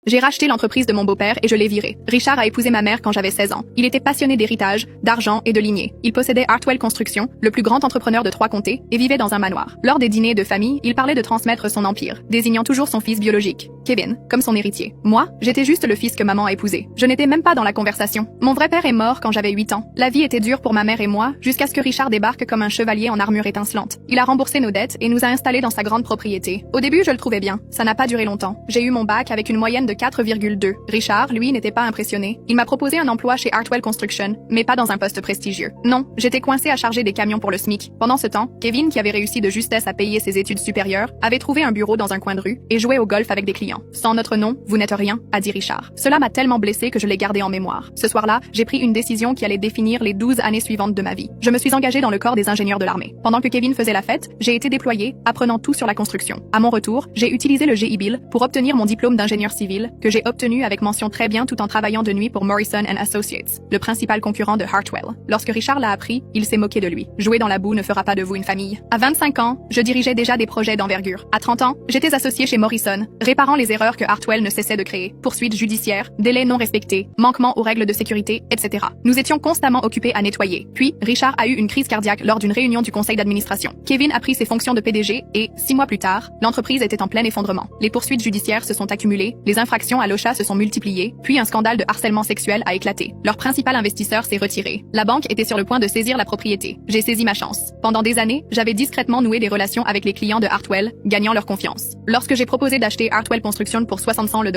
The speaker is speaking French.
J'ai racheté l'entreprise de mon beau-père et je l'ai viré. Richard a épousé ma mère quand j'avais 16 ans. Il était passionné d'héritage, d'argent et de lignée. Il possédait Hartwell Construction, le plus grand entrepreneur de 3 comtés, et vivait dans un manoir. Lors des dîners de famille, il parlait de transmettre son empire, désignant toujours son fils biologique, Kevin, comme son héritier. Moi, j'étais juste le fils que maman a épousé. Je n'étais même pas dans la conversation. Mon vrai père est mort quand j'avais 8 ans. La vie était dure pour ma mère et moi, jusqu'à ce que Richard débarque comme un chevalier en armure étincelante. Il a remboursé nos dettes et nous a installés dans sa grande propriété. Au début, je le trouvais bien. Ça n'a pas duré longtemps. J'ai eu mon bac avec une moyenne de 4,2. Richard, lui, n'était pas impressionné. Il m'a proposé un emploi chez Hartwell Construction, mais pas dans un poste prestigieux. Non, j'étais coincée à charger des camions pour le SMIC. Pendant ce temps, Kevin, qui avait réussi de justesse à payer ses études supérieures, avait trouvé un bureau dans un coin de rue et jouait au golf avec des clients. Sans notre nom, vous n'êtes rien, a dit Richard. Cela m'a tellement blessée que je l'ai gardé en mémoire. Ce soir-là, j'ai pris une décision qui allait définir les 12 années suivantes de ma vie. Je me suis engagée dans le corps des ingénieurs de l'armée. Pendant que Kevin faisait la fête, j'ai été déployée, apprenant tout sur la construction. À mon retour, j'ai utilisé le GI Bill pour obtenir mon diplôme d'ingénieur civil, que j'ai obtenu avec mention très bien tout en travaillant de nuit pour Morrison & Associates, le principal concurrent de Hartwell. Lorsque Richard l'a appris, il s'est moqué de lui. Jouer dans la boue ne fera pas de vous une famille. À 25 ans, je dirigeais déjà des projets d'envergure. À 30 ans, j'étais associé chez Morrison, réparant les erreurs que Hartwell ne cessait de créer. Poursuites judiciaires, délais non respectés, manquements aux règles de sécurité, etc. Nous étions constamment occupés à nettoyer. Puis, Richard a eu une crise cardiaque lors d'une réunion du conseil d'administration. Kevin a pris ses fonctions de PDG et, 6 mois plus tard, l'entreprise était en plein effondrement. Les poursuites judiciaires se sont accumulées, les infractions à l'OSHA se sont multipliées, puis un scandale de harcèlement sexuel a éclaté. Leur principal investisseur s'est retiré. La banque était sur le point de saisir la propriété. J'ai saisi ma chance. Pendant des années, j'avais discrètement noué des relations avec les clients de Hartwell, gagnant leur confiance. Lorsque j'ai proposé d'acheter Hartwell Construction pour 60 cents le dollar,